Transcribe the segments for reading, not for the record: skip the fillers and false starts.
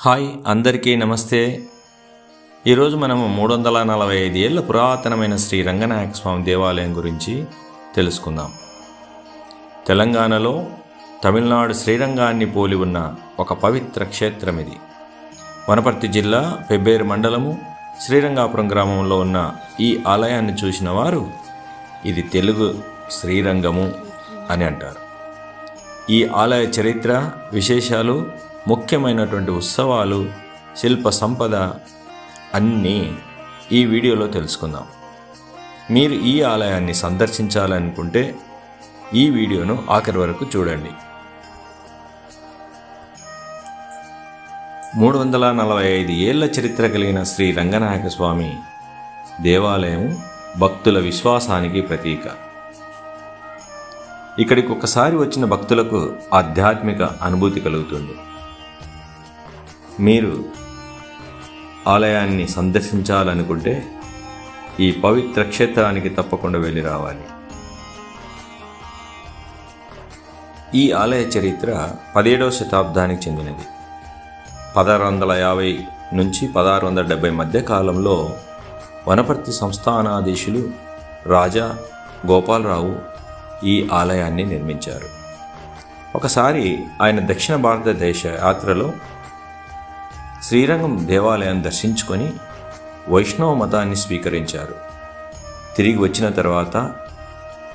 Hi అందరికీ నమస్తే. ఈరోజు మనము 345 ఏళ్ల పురాతనమైన శ్రీ రంగనాయక స్వామి దేవాలయం గురించి తెలుసుకుందాం. తెలంగాణలో తమిళనాడు శ్రీరంగాన్ని పోలి ఉన్న ఒక పవిత్ర క్షేత్రం ఇది. వనపర్తి జిల్లా పెబ్బేరు మండలము శ్రీరంగాపురం గ్రామంలో ఉన్న ఈ ఆలయాన్ని చూసిన వారు ఇది తెలుగు శ్రీరంగము అని అంటారు. ఈ ఆలయ చరిత్ర, విశేషాలు, ముఖ్యమైనటువంటి ఉత్సవాలు, శిల్ప సంపద అన్నీ ఈ వీడియోలో తెలుసుకుందాం. మీరు ఈ ఆలయాన్ని సందర్శించాలనుకుంటే ఈ వీడియోను ఆఖరి వరకు చూడండి. 345 ఏళ్ల చరిత్ర కలిగిన శ్రీ రంగనాయక స్వామి దేవాలయం భక్తుల విశ్వాసానికి ప్రతీక. ఇక్కడికి ఒకసారి వచ్చిన భక్తులకు ఆధ్యాత్మిక అనుభూతి కలుగుతుంది. మీరు ఆలయాన్ని సందర్శించాలనుకుంటే ఈ పవిత్ర క్షేత్రానికి తప్పకుండా వెళ్ళి రావాలి. ఈ ఆలయ చరిత్ర 17వ శతాబ్దానికి చెందినది. 1650 నుంచి 1670 మధ్య కాలంలో వనపర్తి సంస్థానాధీశులు రాజా గోపాలరావు ఈ ఆలయాన్ని నిర్మించారు. ఒకసారి ఆయన దక్షిణ భారతదేశ యాత్రలో శ్రీరంగం దేవాలయం దర్శించుకొని వైష్ణవ మతాన్ని స్వీకరించారు. తిరిగి వచ్చిన తర్వాత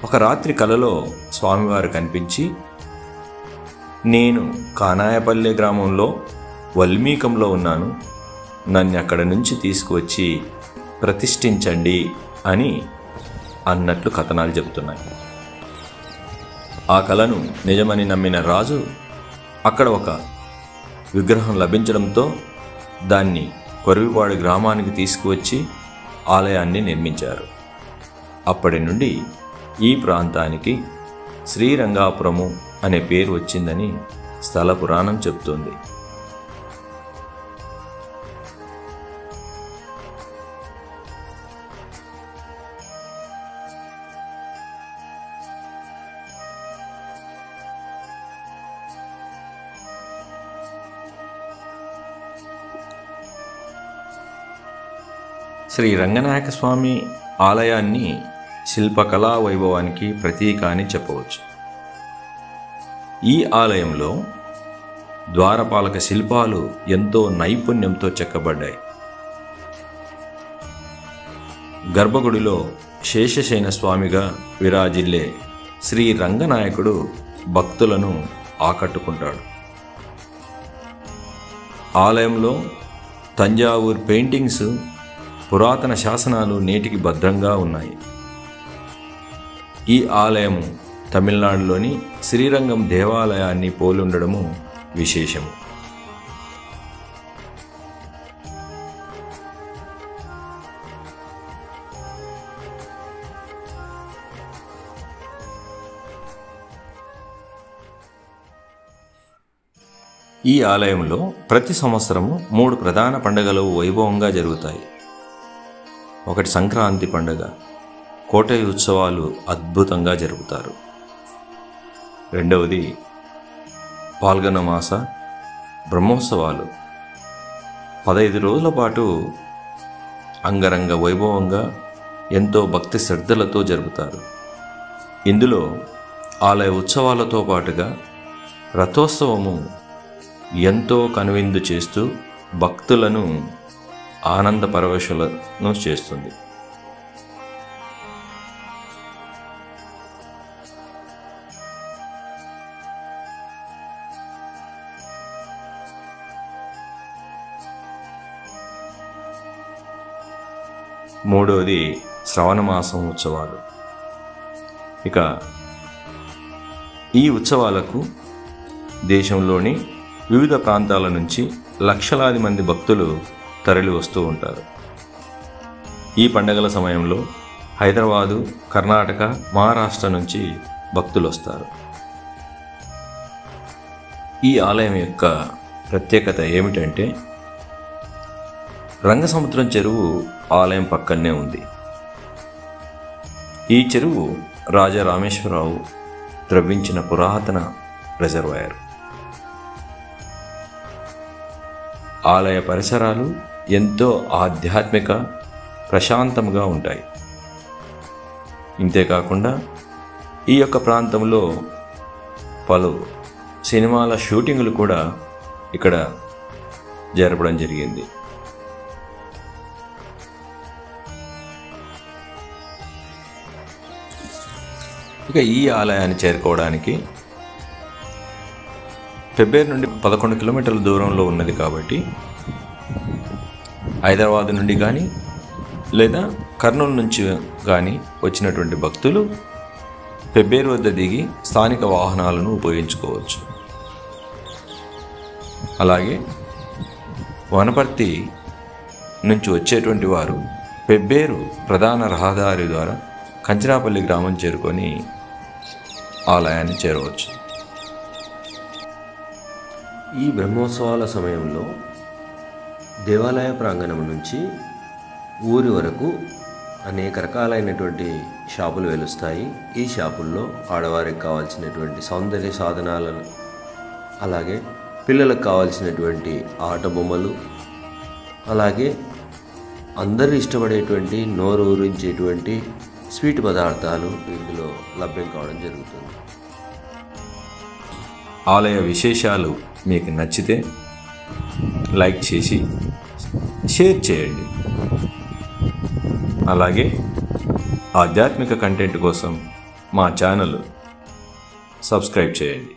ఒక రాత్రి కలలో స్వామివారు కనిపించి, నేను కానాయపల్లె గ్రామంలో వల్మీకంలో ఉన్నాను, నన్ను అక్కడి నుంచి తీసుకువచ్చి ప్రతిష్ఠించండి అని అన్నట్లు కథనాలు చెబుతున్నాయి. ఆ కలను నిజమని నమ్మిన రాజు అక్కడ ఒక విగ్రహం లభించడంతో దాన్ని కొరవిపాడు గ్రామానికి తీసుకువచ్చి ఆలయాన్ని నిర్మించారు. అప్పటి నుండి ఈ ప్రాంతానికి శ్రీరంగాపురము అనే పేరు వచ్చిందని స్థల పురాణం చెబుతోంది. శ్రీ రంగనాయక స్వామి ఆలయాన్ని శిల్పకళా వైభవానికి ప్రతీక అని చెప్పవచ్చు. ఈ ఆలయంలో ద్వారపాలక శిల్పాలు ఎంతో నైపుణ్యంతో చెక్కబడ్డాయి. గర్భగుడిలో శేషశయన స్వామిగా విరాజిల్లే శ్రీ రంగనాయకుడు భక్తులను ఆకట్టుకుంటాడు. ఆలయంలో తంజావూర్ పెయింటింగ్స్, పురాతన శాసనాలు నేటికి భద్రంగా ఉన్నాయి. ఈ ఆలయము తమిళనాడులోని శ్రీరంగం దేవాలయాన్ని పోలుండడము విశేషము. ఈ ఆలయంలో ప్రతి సంవత్సరము 3 ప్రధాన పండుగలు వైభవంగా జరుగుతాయి. ఒకటి సంక్రాంతి పండుగ, కోటై ఉత్సవాలు అద్భుతంగా జరుపుతారు. రెండవది పాల్గొన మాస బ్రహ్మోత్సవాలు 15 రోజుల పాటు అంగరంగ వైభవంగా ఎంతో భక్తి శ్రద్ధలతో జరుపుతారు. ఇందులో ఆలయ ఉత్సవాలతో పాటుగా రథోత్సవము ఎంతో కనువిందు చేస్తూ భక్తులను ఆనంద పరవశులను చేస్తుంది. మూడవది శ్రవణమాసం ఉత్సవాలు. ఇక ఈ ఉత్సవాలకు దేశంలోని వివిధ ప్రాంతాల నుంచి లక్షలాది మంది భక్తులు తరలి వస్తూ ఉంటారు. ఈ పండగల సమయంలో హైదరాబాదు, కర్ణాటక, మహారాష్ట్ర నుంచి భక్తులు వస్తారు. ఈ ఆలయం యొక్క ప్రత్యేకత ఏమిటంటే రంగసముద్రం చెరువు ఆలయం పక్కనే ఉంది. ఈ చెరువు రాజా రామేశ్వరరావు త్రవ్వించిన పురాతన రిజర్వాయర్. ఆలయ పరిసరాలు ఎంతో ఆధ్యాత్మిక ప్రశాంతంగా ఉంటాయి. ఇంతేకాకుండా ఈ యొక్క ప్రాంతంలో పలు సినిమాల షూటింగులు కూడా ఇక్కడ జరపడం జరిగింది. ఇక ఈ ఆలయాన్ని చేరుకోవడానికి పెబ్బేరు నుండి 11 కిలోమీటర్ల దూరంలో ఉన్నది కాబట్టి హైదరాబాద్ నుండి కానీ లేదా కర్నూలు నుంచి కానీ వచ్చినటువంటి భక్తులు పెబ్బేరు వద్ద దిగి స్థానిక వాహనాలను ఉపయోగించుకోవచ్చు. అలాగే వనపర్తి నుంచి వచ్చేటువంటి వారు పెబ్బేరు ప్రధాన రహదారి ద్వారా కంచరాపల్లి గ్రామం చేరుకొని ఆలయాన్ని చేరవచ్చు. ఈ బ్రహ్మోత్సవాల సమయంలో దేవాలయ ప్రాంగణం నుంచి ఊరి వరకు అనేక రకాలైనటువంటి షాపులు వెలుస్తాయి. ఈ షాపుల్లో ఆడవారికి కావాల్సినటువంటి సౌందర్య సాధనాలను, అలాగే పిల్లలకు కావాల్సినటువంటి ఆట బొమ్మలు, అలాగే అందరూ ఇష్టపడేటువంటి నోరు ఊరించేటువంటి స్వీట్ పదార్థాలు ఇందులో లభ్యం కావడం జరుగుతుంది. ఆలయ విశేషాలు మీకు నచ్చితే లైక్ చేసి షేర్ చేయండి. అలాగే ఆధ్యాత్మిక కంటెంట్ కోసం మా ఛానల్ సబ్స్క్రైబ్ చేయండి.